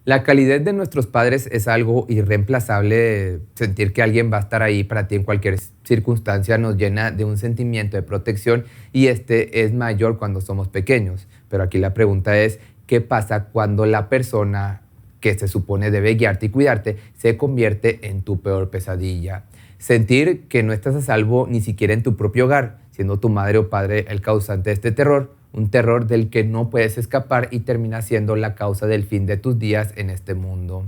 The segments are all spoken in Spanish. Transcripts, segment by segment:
La calidez de nuestros padres es algo irreemplazable. Sentir que alguien va a estar ahí para ti en cualquier circunstancia nos llena de un sentimiento de protección y este es mayor cuando somos pequeños. Pero aquí la pregunta es, ¿qué pasa cuando la persona que se supone debe guiarte y cuidarte se convierte en tu peor pesadilla? Sentir que no estás a salvo ni siquiera en tu propio hogar, siendo tu madre o padre el causante de este terror, un terror del que no puedes escapar y termina siendo la causa del fin de tus días en este mundo.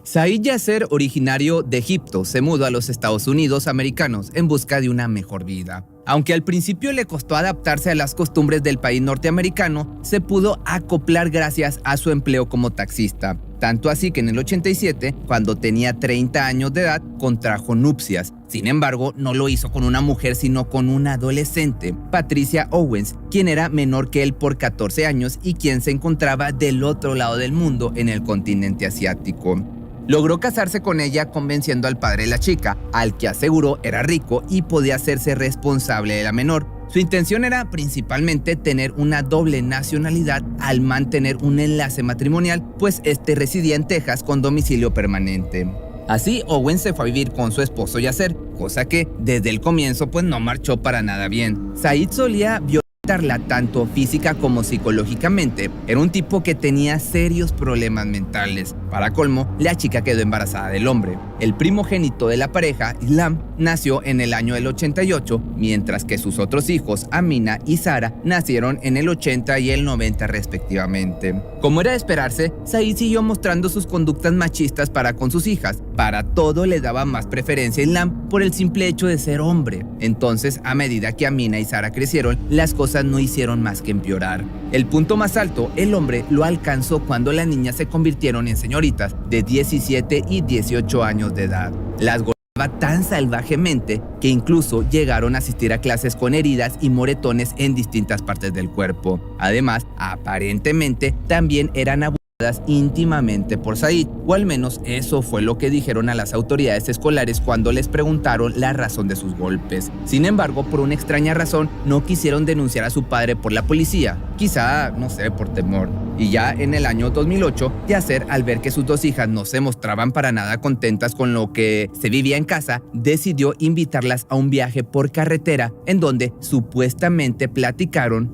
Said Yasser, originario de Egipto, se mudó a los Estados Unidos americanos en busca de una mejor vida. Aunque al principio le costó adaptarse a las costumbres del país norteamericano, se pudo acoplar gracias a su empleo como taxista. Tanto así que en el 87, cuando tenía 30 años de edad, contrajo nupcias. Sin embargo, no lo hizo con una mujer, sino con una adolescente, Patricia Owens, quien era menor que él por 14 años y quien se encontraba del otro lado del mundo, en el continente asiático. Logró casarse con ella convenciendo al padre de la chica, al que aseguró era rico y podía hacerse responsable de la menor. Su intención era principalmente tener una doble nacionalidad al mantener un enlace matrimonial, pues este residía en Texas con domicilio permanente. Así, Owen se fue a vivir con su esposo Yasser, cosa que desde el comienzo pues no marchó para nada bien. Said solía violarla tanto física como psicológicamente. Era un tipo que tenía serios problemas mentales. Para colmo, la chica quedó embarazada del hombre. El primogénito de la pareja, Islam, nació en el año del 88, mientras que sus otros hijos, Amina y Sara, nacieron en el 80 y el 90 respectivamente. Como era de esperarse, Said siguió mostrando sus conductas machistas para con sus hijas. Para todo le daba más preferencia a Islam por el simple hecho de ser hombre. Entonces, a medida que Amina y Sara crecieron, las cosas no hicieron más que empeorar. El punto más alto, el hombre lo alcanzó cuando las niñas se convirtieron en señoritas de 17 y 18 años de edad. Las golpeaba tan salvajemente que incluso llegaron a asistir a clases con heridas y moretones en distintas partes del cuerpo. Además, aparentemente también eran abusadas íntimamente por Said, o al menos eso fue lo que dijeron a las autoridades escolares cuando les preguntaron la razón de sus golpes. Sin embargo, por una extraña razón, no quisieron denunciar a su padre por la policía, quizá, no sé, por temor. Y ya en el año 2008, Yasser, al ver que sus dos hijas no se mostraban para nada contentas con lo que se vivía en casa, decidió invitarlas a un viaje por carretera en donde supuestamente platicarían,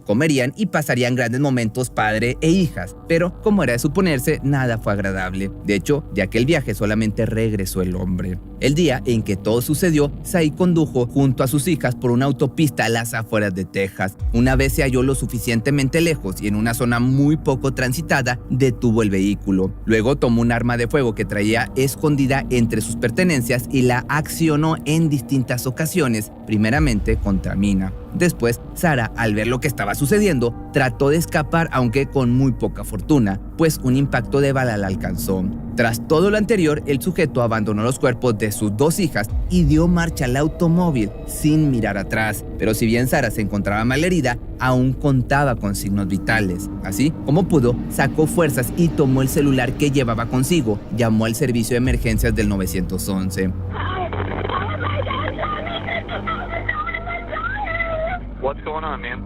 comerían y pasarían grandes momentos padre e hija. Pero, como era de suponerse, nada fue agradable. De hecho, de aquel viaje solamente regresó el hombre. El día en que todo sucedió, Said condujo junto a sus hijas por una autopista a las afueras de Texas. Una vez se halló lo suficientemente lejos y en una zona muy poco transitada, detuvo el vehículo. Luego tomó un arma de fuego que traía escondida entre sus pertenencias y la accionó en distintas ocasiones, primeramente contra Mina. Después, Sara, al ver lo que estaba sucediendo, trató de escapar, aunque con muy poca fortuna, pues un impacto de bala la alcanzó. Tras todo lo anterior, el sujeto abandonó los cuerpos de sus dos hijas y dio marcha al automóvil sin mirar atrás. Pero si bien Sara se encontraba malherida, aún contaba con signos vitales. Así como pudo, sacó fuerzas y tomó el celular que llevaba consigo. Llamó al servicio de emergencias del 911. What's going on, man?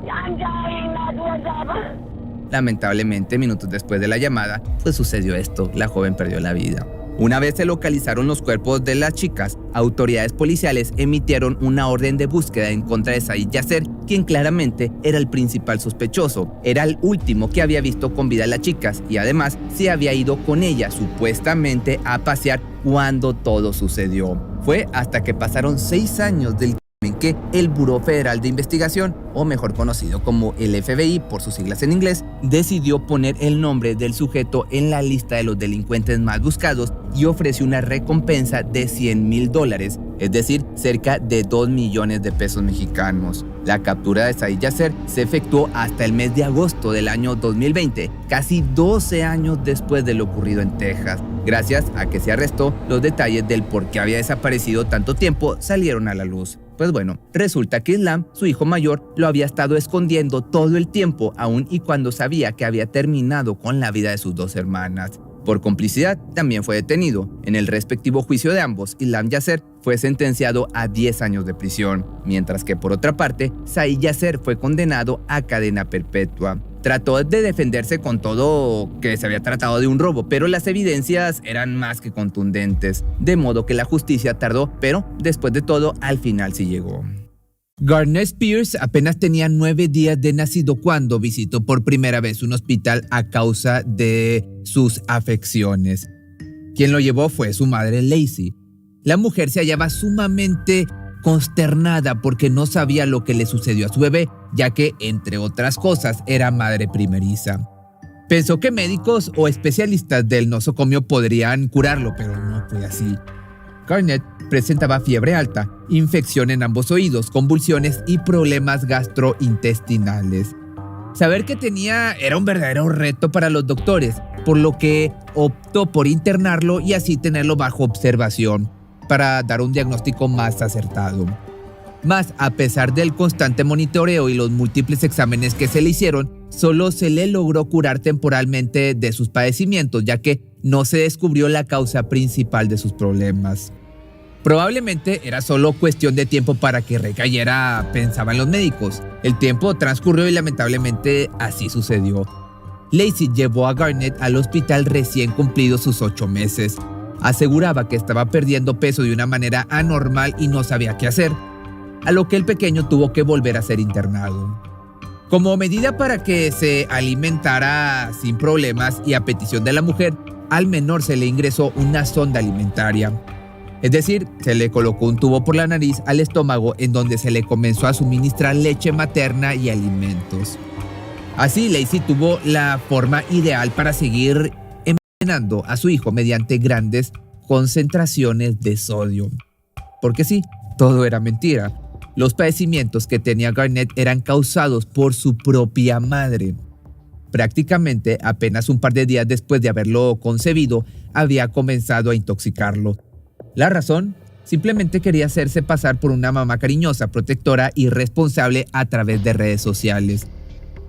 I'm dying, that's what's up. Lamentablemente, minutos después de la llamada, pues sucedió esto, la joven perdió la vida. Una vez se localizaron los cuerpos de las chicas, autoridades policiales emitieron una orden de búsqueda en contra de Said Yasser, quien claramente era el principal sospechoso. Era el último que había visto con vida a las chicas y además se había ido con ella supuestamente a pasear cuando todo sucedió. Fue hasta que pasaron 6 años del en que el Buró Federal de Investigación, o mejor conocido como el FBI por sus siglas en inglés, decidió poner el nombre del sujeto en la lista de los delincuentes más buscados y ofreció una recompensa de $100,000, es decir, cerca de 2 millones de pesos mexicanos. La captura de Said Yasser se efectuó hasta el mes de agosto del año 2020, casi 12 años después de lo ocurrido en Texas. Gracias a que se arrestó, los detalles del por qué había desaparecido tanto tiempo salieron a la luz. Pues bueno, resulta que Islam, su hijo mayor, lo había estado escondiendo todo el tiempo, aun y cuando sabía que había terminado con la vida de sus dos hermanas. Por complicidad, también fue detenido. En el respectivo juicio de ambos, Ilham Yasser fue sentenciado a 10 años de prisión, mientras que por otra parte, Said Yasser fue condenado a cadena perpetua. Trató de defenderse con todo que se había tratado de un robo, pero las evidencias eran más que contundentes, de modo que la justicia tardó, pero después de todo, al final sí llegó. Garnett Spears apenas tenía 9 días de nacido cuando visitó por primera vez un hospital a causa de sus afecciones. Quien lo llevó fue su madre Lacey. La mujer se hallaba sumamente consternada porque no sabía lo que le sucedió a su bebé, ya que, entre otras cosas, era madre primeriza. Pensó que médicos o especialistas del nosocomio podrían curarlo, pero no fue así. Garnett presentaba fiebre alta, infección en ambos oídos, convulsiones y problemas gastrointestinales. Saber qué tenía era un verdadero reto para los doctores, por lo que optó por internarlo y así tenerlo bajo observación, para dar un diagnóstico más acertado. Mas, a pesar del constante monitoreo y los múltiples exámenes que se le hicieron, solo se le logró curar temporalmente de sus padecimientos, ya que no se descubrió la causa principal de sus problemas. Probablemente era solo cuestión de tiempo para que recayera, pensaban los médicos. El tiempo transcurrió y lamentablemente así sucedió. Lacey llevó a Garnett al hospital recién cumplidos sus 8 meses. Aseguraba que estaba perdiendo peso de una manera anormal y no sabía qué hacer, a lo que el pequeño tuvo que volver a ser internado. Como medida para que se alimentara sin problemas y a petición de la mujer, al menor se le ingresó una sonda alimentaria. Es decir, se le colocó un tubo por la nariz al estómago en donde se le comenzó a suministrar leche materna y alimentos. Así, Lacey tuvo la forma ideal para seguir envenenando a su hijo mediante grandes concentraciones de sodio. Porque sí, todo era mentira. Los padecimientos que tenía Garnett eran causados por su propia madre. Prácticamente apenas un par de días después de haberlo concebido, había comenzado a intoxicarlo. La razón, simplemente quería hacerse pasar por una mamá cariñosa, protectora y responsable a través de redes sociales.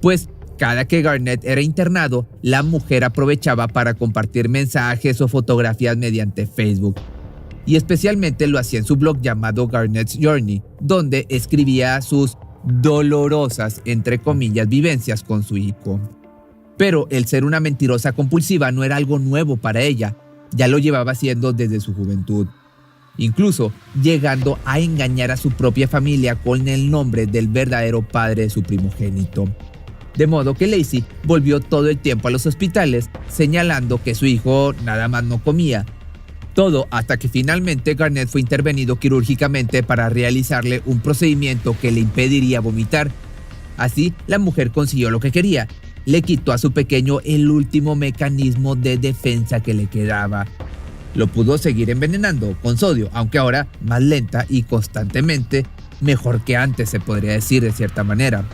Pues cada que Garnett era internado, la mujer aprovechaba para compartir mensajes o fotografías mediante Facebook. Y especialmente lo hacía en su blog llamado Garnett's Journey, donde escribía sus dolorosas, entre comillas, vivencias con su hijo. Pero el ser una mentirosa compulsiva no era algo nuevo para ella, ya lo llevaba haciendo desde su juventud. Incluso llegando a engañar a su propia familia con el nombre del verdadero padre de su primogénito. De modo que Lacey volvió todo el tiempo a los hospitales, señalando que su hijo nada más no comía. Todo hasta que finalmente Garnett fue intervenido quirúrgicamente para realizarle un procedimiento que le impediría vomitar. Así, la mujer consiguió lo que quería. Le quitó a su pequeño el último mecanismo de defensa que le quedaba. Lo pudo seguir envenenando con sodio, aunque ahora más lenta y constantemente, mejor que antes se podría decir de cierta manera.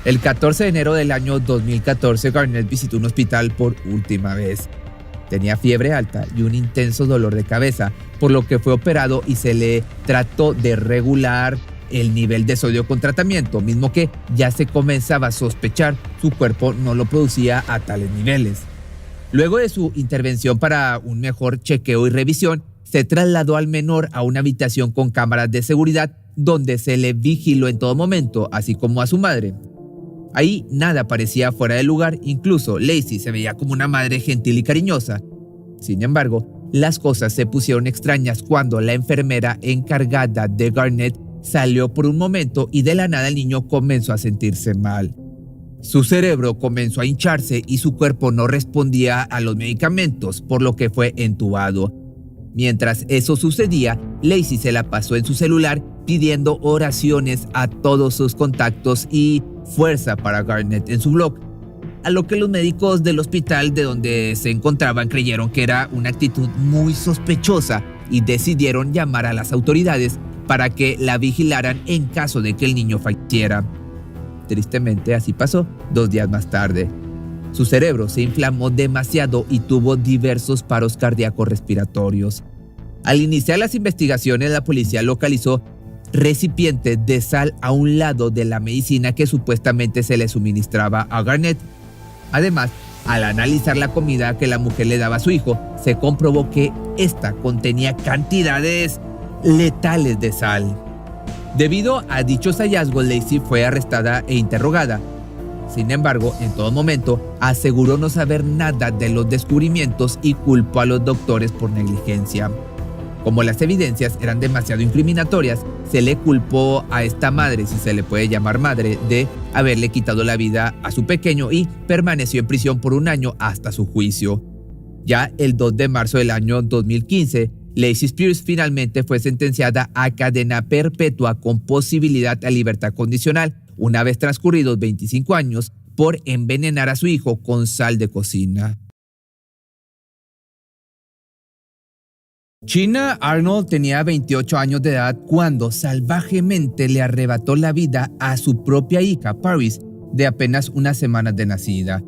El 14 de enero del año 2014, Garnett visitó un hospital por última vez. Tenía fiebre alta y un intenso dolor de cabeza, por lo que fue operado y se le trató de regular el nivel de sodio con tratamiento, mismo que ya se comenzaba a sospechar su cuerpo no lo producía a tales niveles. Luego de su intervención para un mejor chequeo y revisión, se trasladó al menor a una habitación con cámaras de seguridad donde se le vigiló en todo momento, así como a su madre. Ahí nada parecía fuera de lugar, incluso Lacey se veía como una madre gentil y cariñosa. Sin embargo, las cosas se pusieron extrañas cuando la enfermera encargada de Garnett salió por un momento y de la nada el niño comenzó a sentirse mal. Su cerebro comenzó a hincharse y su cuerpo no respondía a los medicamentos, por lo que fue entubado. Mientras eso sucedía, Lacey se la pasó en su celular pidiendo oraciones a todos sus contactos y fuerza para Garnett en su blog, a lo que los médicos del hospital de donde se encontraban creyeron que era una actitud muy sospechosa y decidieron llamar a las autoridades para que la vigilaran en caso de que el niño falleciera. Tristemente así pasó 2 días más tarde. Su cerebro se inflamó demasiado y tuvo diversos paros cardíacos respiratorios. Al iniciar las investigaciones, la policía localizó recipientes de sal a un lado de la medicina que supuestamente se le suministraba a Garnett. Además, Al analizar la comida que la mujer le daba a su hijo, se comprobó que esta contenía cantidades letales de sal. Debido a dichos hallazgos, Lacey fue arrestada e interrogada. Sin embargo, en todo momento aseguró no saber nada de los descubrimientos y culpó a los doctores por negligencia. Como las evidencias eran demasiado incriminatorias, se le culpó a esta madre, si se le puede llamar madre, de haberle quitado la vida a su pequeño y permaneció en prisión por 1 año hasta su juicio. Ya el 2 de marzo del año 2015, Lacey Spears finalmente fue sentenciada a cadena perpetua con posibilidad a libertad condicional, una vez transcurridos 25 años, por envenenar a su hijo con sal de cocina. Chyna Arnold tenía 28 años de edad cuando salvajemente le arrebató la vida a su propia hija, Paris, de apenas unas semanas de nacida.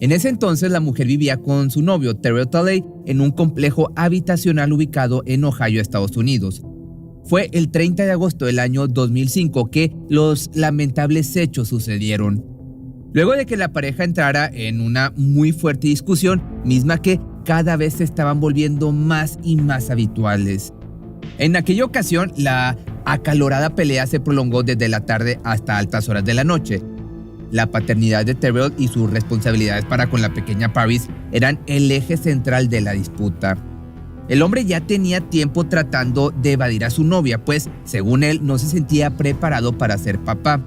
En ese entonces la mujer vivía con su novio, Terrell Talley, en un complejo habitacional ubicado en Ohio, Estados Unidos. Fue el 30 de agosto del año 2005 que los lamentables hechos sucedieron. Luego de que la pareja entrara en una muy fuerte discusión, misma que cada vez se estaban volviendo más y más habituales. En aquella ocasión, la acalorada pelea se prolongó desde la tarde hasta altas horas de la noche. La paternidad de Terrell y sus responsabilidades para con la pequeña Paris eran el eje central de la disputa. El hombre ya tenía tiempo tratando de evadir a su novia, pues, según él, no se sentía preparado para ser papá.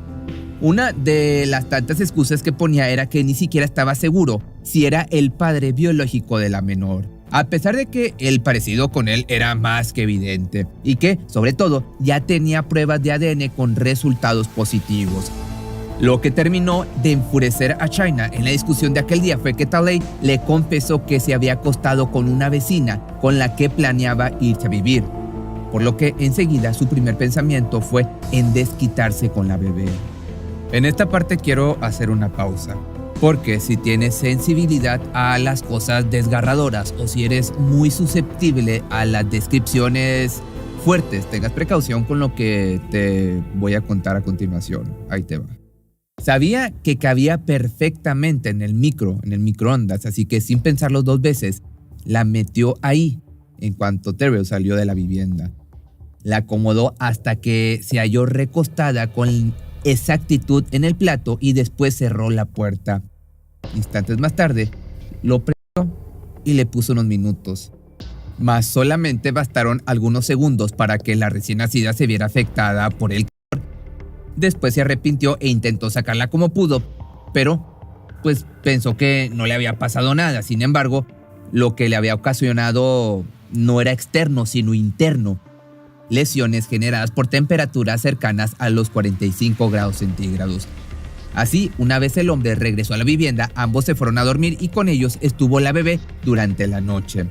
Una de las tantas excusas que ponía era que ni siquiera estaba seguro si era el padre biológico de la menor, a pesar de que el parecido con él era más que evidente y que, sobre todo, ya tenía pruebas de ADN con resultados positivos. Lo que terminó de enfurecer a Chyna en la discusión de aquel día fue que Talley le confesó que se había acostado con una vecina con la que planeaba irse a vivir, por lo que enseguida su primer pensamiento fue en desquitarse con la bebé. En esta parte quiero hacer una pausa, porque si tienes sensibilidad a las cosas desgarradoras o si eres muy susceptible a las descripciones fuertes, tengas precaución con lo que te voy a contar a continuación. Ahí te va. Sabía que cabía perfectamente en el microondas, así que sin pensarlo 2 veces, la metió ahí en cuanto Terrell salió de la vivienda. La acomodó hasta que se halló recostada con exactitud en el plato y después cerró la puerta. Instantes más tarde, lo prendió y le puso unos minutos. Mas solamente bastaron algunos segundos para que la recién nacida se viera afectada por el calor. Después se arrepintió e intentó sacarla como pudo, pero pues pensó que no le había pasado nada. Sin embargo, lo que le había ocasionado no era externo, sino interno. Lesiones generadas por temperaturas cercanas a los 45 grados centígrados. Así, una vez el hombre regresó a la vivienda, ambos se fueron a dormir y con ellos estuvo la bebé durante la noche.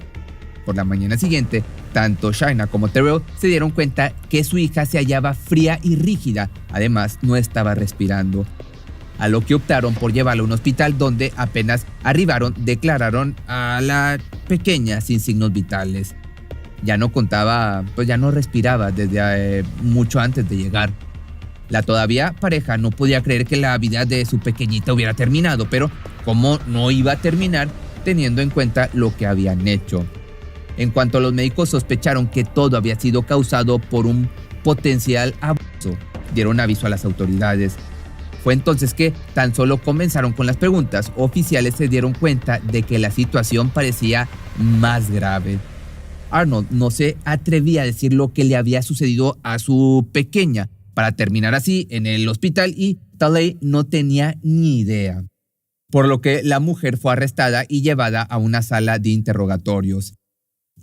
Por la mañana siguiente, tanto Chyna como Terrell se dieron cuenta que su hija se hallaba fría y rígida, además no estaba respirando. A lo que optaron por llevarla a un hospital donde apenas arribaron declararon a la pequeña sin signos vitales. Ya no respiraba desde mucho antes de llegar. La todavía pareja no podía creer que la vida de su pequeñita hubiera terminado, pero ¿cómo no iba a terminar teniendo en cuenta lo que habían hecho? En cuanto los médicos sospecharon que todo había sido causado por un potencial abuso, dieron aviso a las autoridades. Fue entonces que tan solo comenzaron con las preguntas. Oficiales se dieron cuenta de que la situación parecía más grave. Arnold no se atrevía a decir lo que le había sucedido a su pequeña, para terminar así en el hospital, y Talley no tenía ni idea. Por lo que la mujer fue arrestada y llevada a una sala de interrogatorios.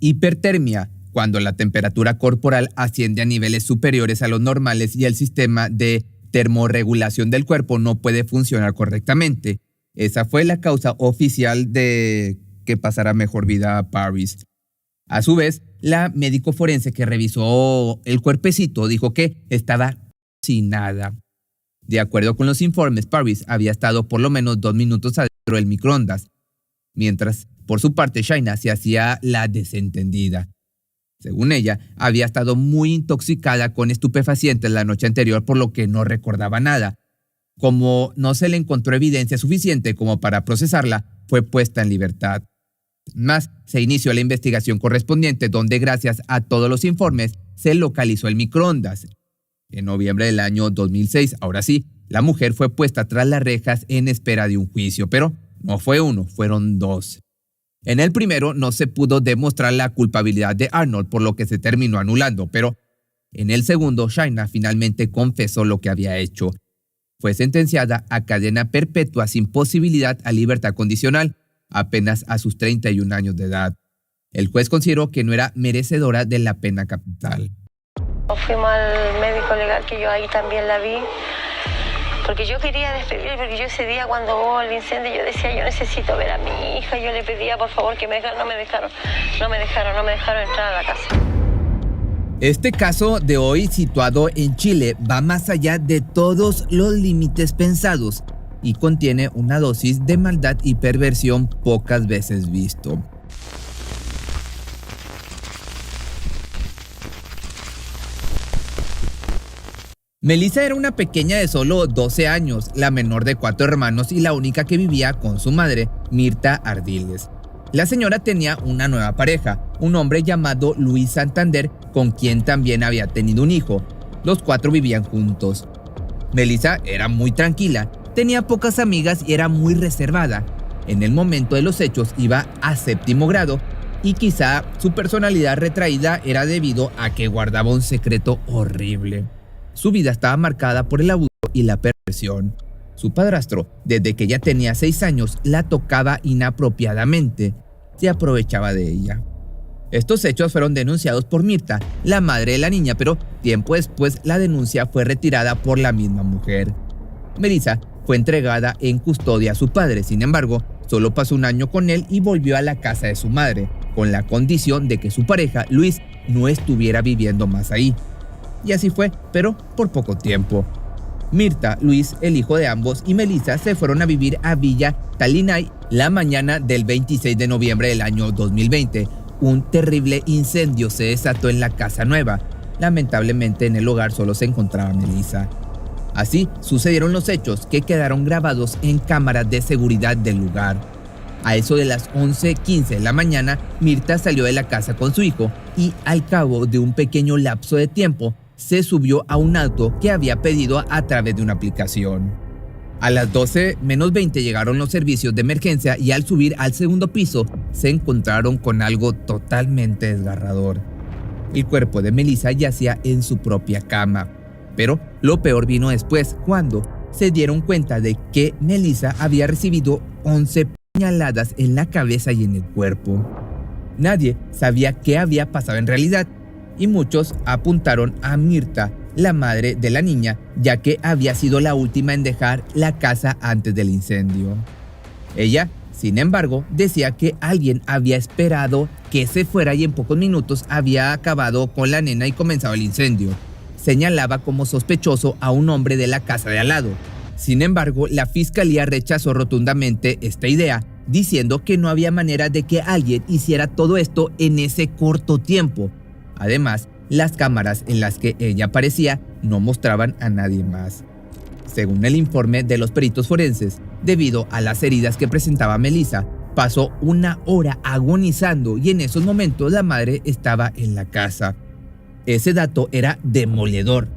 Hipertermia, cuando la temperatura corporal asciende a niveles superiores a los normales y el sistema de termorregulación del cuerpo no puede funcionar correctamente. Esa fue la causa oficial de que pasara mejor vida a Paris. A su vez, la médico forense que revisó el cuerpecito dijo que estaba sin nada. De acuerdo con los informes, Paris había estado por lo menos 2 minutos adentro del microondas, mientras por su parte Chyna se hacía la desentendida. Según ella, había estado muy intoxicada con estupefacientes la noche anterior, por lo que no recordaba nada. Como no se le encontró evidencia suficiente como para procesarla, fue puesta en libertad. Más, se inició la investigación correspondiente donde gracias a todos los informes se localizó el microondas. En noviembre del año 2006, ahora sí, la mujer fue puesta tras las rejas en espera de un juicio, pero no fue uno, fueron dos. En el primero no se pudo demostrar la culpabilidad de Arnold, por lo que se terminó anulando, pero en el segundo, Shaina finalmente confesó lo que había hecho. Fue sentenciada a cadena perpetua sin posibilidad a libertad condicional, apenas a sus 31 años de edad. El juez consideró que no era merecedora de la pena capital. Fuimos al médico legal, que yo ahí también la vi, porque yo quería despedirme, porque yo ese día cuando hubo el incendio yo decía, yo necesito ver a mi hija, yo le pedía por favor que me dejaran, no me dejaron entrar a la casa. Este caso de hoy, situado en Chile, va más allá de todos los límites pensados y contiene una dosis de maldad y perversión pocas veces visto. Melissa era una pequeña de solo 12 años, la menor de 4 hermanos y la única que vivía con su madre, Mirta Ardiles. La señora tenía una nueva pareja, un hombre llamado Luis Santander, con quien también había tenido un hijo. Los 4 vivían juntos. Melissa era muy tranquila, tenía pocas amigas y era muy reservada. En el momento de los hechos iba a 7º grado y quizá su personalidad retraída era debido a que guardaba un secreto horrible. Su vida estaba marcada por el abuso y la perversión. Su padrastro, desde que ella tenía 6 años, la tocaba inapropiadamente. Se aprovechaba de ella. Estos hechos fueron denunciados por Mirta, la madre de la niña, pero tiempo después la denuncia fue retirada por la misma mujer. Melissa fue entregada en custodia a su padre, sin embargo, solo pasó un año con él y volvió a la casa de su madre, con la condición de que su pareja, Luis, no estuviera viviendo más ahí. Y así fue, pero por poco tiempo. Mirta, Luis, el hijo de ambos, y Melissa se fueron a vivir a Villa Talinay la mañana del 26 de noviembre del año 2020. Un terrible incendio se desató en la casa nueva. Lamentablemente en el hogar solo se encontraba Melissa. Así sucedieron los hechos que quedaron grabados en cámaras de seguridad del lugar. A eso de las 11:15 de la mañana, Mirta salió de la casa con su hijo y al cabo de un pequeño lapso de tiempo, se subió a un auto que había pedido a través de una aplicación. A las 12:20 llegaron los servicios de emergencia y al subir al 2º piso se encontraron con algo totalmente desgarrador. El cuerpo de Melissa yacía en su propia cama. Pero lo peor vino después, cuando se dieron cuenta de que Melissa había recibido 11 puñaladas en la cabeza y en el cuerpo. Nadie sabía qué había pasado en realidad, y muchos apuntaron a Mirta, la madre de la niña, ya que había sido la última en dejar la casa antes del incendio. Ella, sin embargo, decía que alguien había esperado que se fuera y en pocos minutos había acabado con la nena y comenzado el incendio. Señalaba como sospechoso a un hombre de la casa de al lado. Sin embargo, la fiscalía rechazó rotundamente esta idea, diciendo que no había manera de que alguien hiciera todo esto en ese corto tiempo. Además, las cámaras en las que ella aparecía no mostraban a nadie más. Según el informe de los peritos forenses, debido a las heridas que presentaba Melissa, pasó 1 hora agonizando y en esos momentos la madre estaba en la casa. Ese dato era demoledor.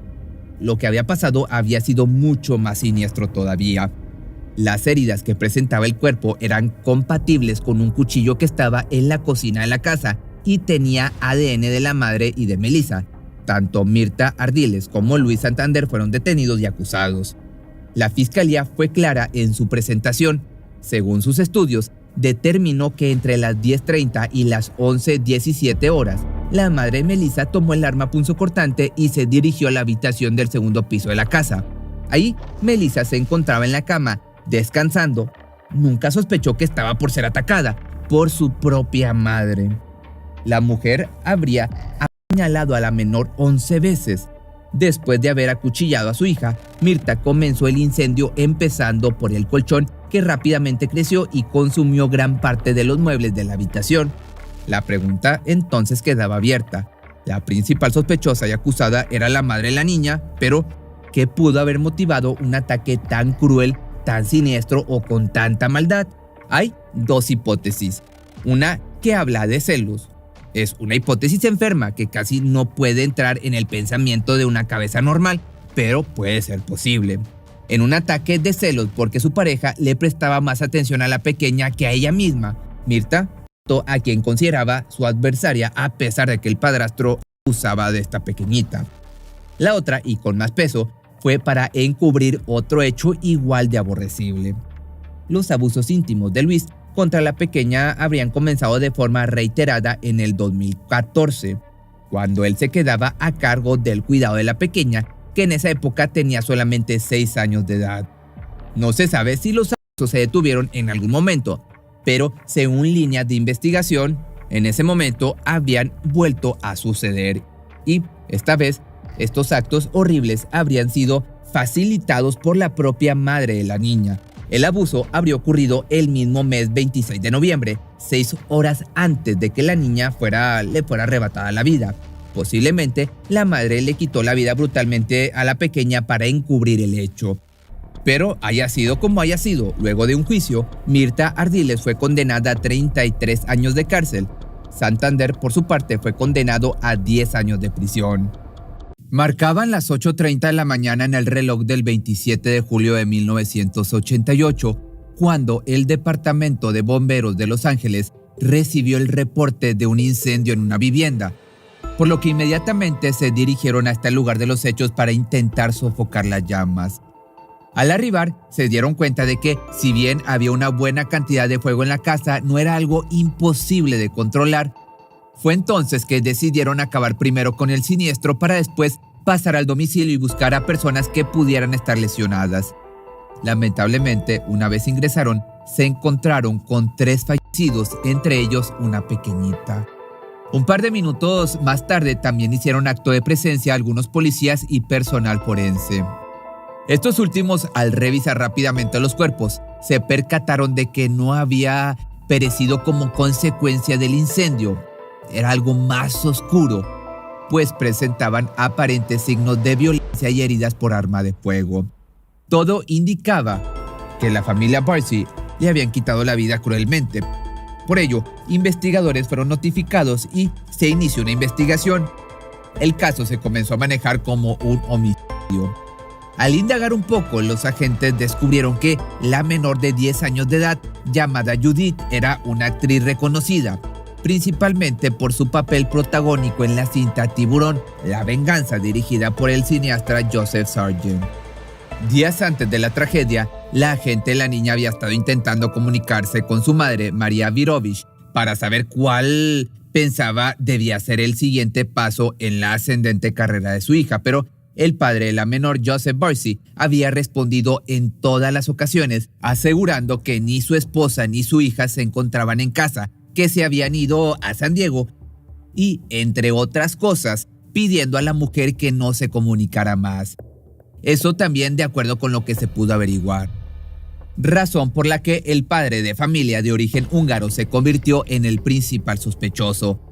Lo que había pasado había sido mucho más siniestro todavía. Las heridas que presentaba el cuerpo eran compatibles con un cuchillo que estaba en la cocina de la casa y tenía ADN de la madre y de Melissa. Tanto Mirta Ardiles como Luis Santander fueron detenidos y acusados. La fiscalía fue clara en su presentación. Según sus estudios, determinó que entre las 10:30 y las 11:17 horas, la madre de Melissa tomó el arma punzocortante y se dirigió a la habitación del 2º piso de la casa. Ahí, Melissa se encontraba en la cama, descansando. Nunca sospechó que estaba por ser atacada por su propia madre. La mujer habría apuñalado a la menor 11 veces. Después de haber acuchillado a su hija, Mirta comenzó el incendio empezando por el colchón, que rápidamente creció y consumió gran parte de los muebles de la habitación. La pregunta entonces quedaba abierta. La principal sospechosa y acusada era la madre de la niña, pero ¿qué pudo haber motivado un ataque tan cruel, tan siniestro o con tanta maldad? Hay dos hipótesis. Una que habla de celos. Es una hipótesis enferma que casi no puede entrar en el pensamiento de una cabeza normal, pero puede ser posible. En un ataque de celos porque su pareja le prestaba más atención a la pequeña que a ella misma, Mirta, a quien consideraba su adversaria a pesar de que el padrastro abusaba de esta pequeñita. La otra, y con más peso, fue para encubrir otro hecho igual de aborrecible. Los abusos íntimos de Luis contra la pequeña habrían comenzado de forma reiterada en el 2014, cuando él se quedaba a cargo del cuidado de la pequeña, que en esa época tenía solamente 6 años de edad. No se sabe si los abusos se detuvieron en algún momento, pero según líneas de investigación, en ese momento habían vuelto a suceder y esta vez estos actos horribles habrían sido facilitados por la propia madre de la niña. El abuso habría ocurrido el mismo mes 26 de noviembre, 6 horas antes de que la niña le fuera arrebatada la vida. Posiblemente la madre le quitó la vida brutalmente a la pequeña para encubrir el hecho. Pero haya sido como haya sido, luego de un juicio, Mirta Ardiles fue condenada a 33 años de cárcel. Santander, por su parte, fue condenado a 10 años de prisión. Marcaban las 8:30 de la mañana en el reloj del 27 de julio de 1988, cuando el Departamento de Bomberos de Los Ángeles recibió el reporte de un incendio en una vivienda, por lo que inmediatamente se dirigieron hasta el lugar de los hechos para intentar sofocar las llamas. Al arribar, se dieron cuenta de que, si bien había una buena cantidad de fuego en la casa, no era algo imposible de controlar. Fue entonces que decidieron acabar primero con el siniestro para después pasar al domicilio y buscar a personas que pudieran estar lesionadas. Lamentablemente, una vez ingresaron, se encontraron con 3 fallecidos, entre ellos una pequeñita. Un par de minutos más tarde también hicieron acto de presencia algunos policías y personal forense. Estos últimos, al revisar rápidamente los cuerpos, se percataron de que no había perecido como consecuencia del incendio. Era algo más oscuro, pues presentaban aparentes signos de violencia y heridas por arma de fuego. Todo indicaba que la familia Barcy le habían quitado la vida cruelmente. Por ello, investigadores fueron notificados y se inició una investigación. El caso se comenzó a manejar como un homicidio. Al indagar un poco, los agentes descubrieron que la menor de 10 años de edad, llamada Judith, era una actriz reconocida, principalmente por su papel protagónico en la cinta Tiburón, La Venganza, dirigida por el cineasta Joseph Sargent. Días antes de la tragedia, la agente de la niña había estado intentando comunicarse con su madre, María Virovich, para saber cuál pensaba debía ser el siguiente paso en la ascendente carrera de su hija, pero el padre de la menor, Joseph Barcy, había respondido en todas las ocasiones, asegurando que ni su esposa ni su hija se encontraban en casa, que se habían ido a San Diego y, entre otras cosas, pidiendo a la mujer que no se comunicara más. Eso también de acuerdo con lo que se pudo averiguar. Razón por la que el padre de familia de origen húngaro se convirtió en el principal sospechoso.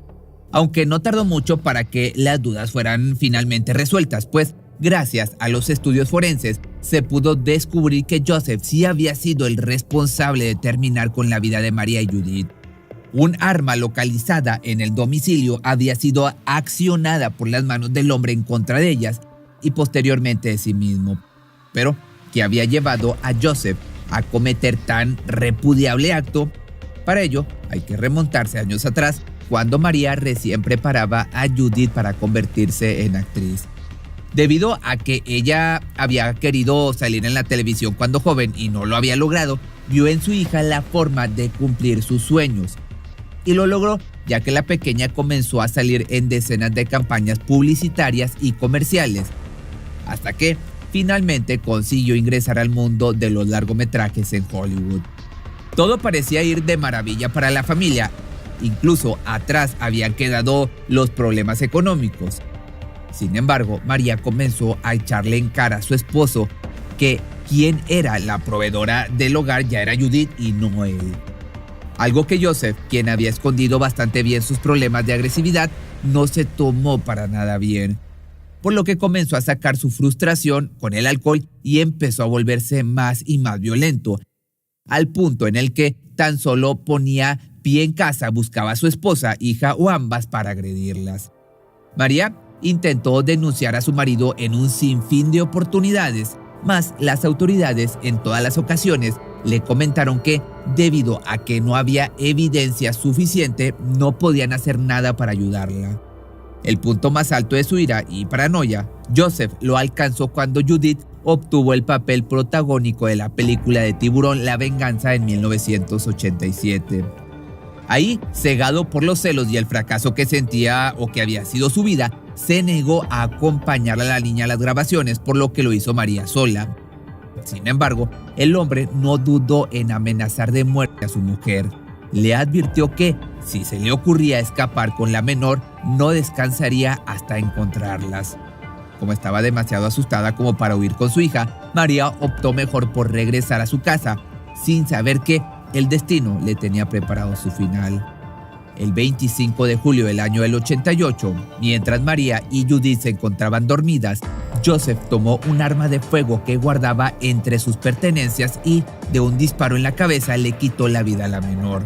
Aunque no tardó mucho para que las dudas fueran finalmente resueltas, pues gracias a los estudios forenses se pudo descubrir que Joseph sí había sido el responsable de terminar con la vida de María y Judith. Un arma localizada en el domicilio había sido accionada por las manos del hombre en contra de ellas y posteriormente de sí mismo. Pero, ¿qué había llevado a Joseph a cometer tan repudiable acto? Para ello, hay que remontarse años atrás, cuando María recién preparaba a Judith para convertirse en actriz. Debido a que ella había querido salir en la televisión cuando joven y no lo había logrado, vio en su hija la forma de cumplir sus sueños. Y lo logró, ya que la pequeña comenzó a salir en decenas de campañas publicitarias y comerciales, hasta que finalmente consiguió ingresar al mundo de los largometrajes en Hollywood. Todo parecía ir de maravilla para la familia. Incluso atrás habían quedado los problemas económicos. Sin embargo, María comenzó a echarle en cara a su esposo que quien era la proveedora del hogar ya era Judith y no él. Algo que Joseph, quien había escondido bastante bien sus problemas de agresividad, no se tomó para nada bien. por lo que comenzó a sacar su frustración con el alcohol y empezó a volverse más y más violento, al punto en el que tan solo ponía pie en casa buscaba a su esposa, hija o ambas para agredirlas. María intentó denunciar a su marido en un sinfín de oportunidades, mas las autoridades en todas las ocasiones le comentaron que, debido a que no había evidencia suficiente, no podían hacer nada para ayudarla. El punto más alto de su ira y paranoia, Joseph lo alcanzó cuando Judith obtuvo el papel protagónico de la película de Tiburón La Venganza en 1987. Ahí, cegado por los celos y el fracaso que sentía o que había sido su vida, se negó a acompañar a la niña a las grabaciones, por lo que lo hizo María sola. Sin embargo, el hombre no dudó en amenazar de muerte a su mujer. Le advirtió que, si se le ocurría escapar con la menor, no descansaría hasta encontrarlas. Como estaba demasiado asustada como para huir con su hija, María optó mejor por regresar a su casa, sin saber que el destino le tenía preparado su final. El 25 de julio del año del 88, mientras María y Judith se encontraban dormidas, Joseph tomó un arma de fuego que guardaba entre sus pertenencias y, de un disparo en la cabeza, le quitó la vida a la menor.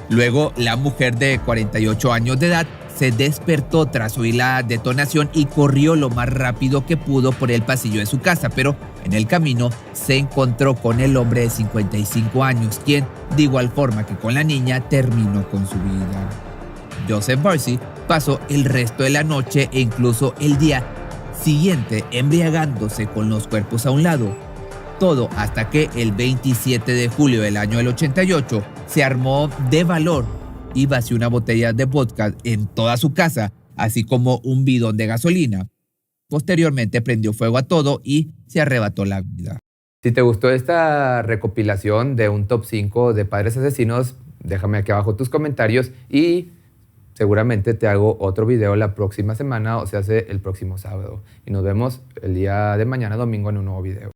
Luego, la mujer de 48 años de edad se despertó tras oír la detonación y corrió lo más rápido que pudo por el pasillo de su casa, pero en el camino se encontró con el hombre de 55 años, quien, de igual forma que con la niña, terminó con su vida. Joseph Barcy pasó el resto de la noche e incluso el día siguiente embriagándose con los cuerpos a un lado. Todo hasta que el 27 de julio del año del 88 se armó de valor y vació una botella de vodka en toda su casa, así como un bidón de gasolina. Posteriormente prendió fuego a todo y se arrebató la vida. Si te gustó esta recopilación de un top 5 de padres asesinos, déjame aquí abajo tus comentarios y seguramente te hago otro video la próxima semana, o sea, el próximo sábado. Y nos vemos el día de mañana, domingo, en un nuevo video.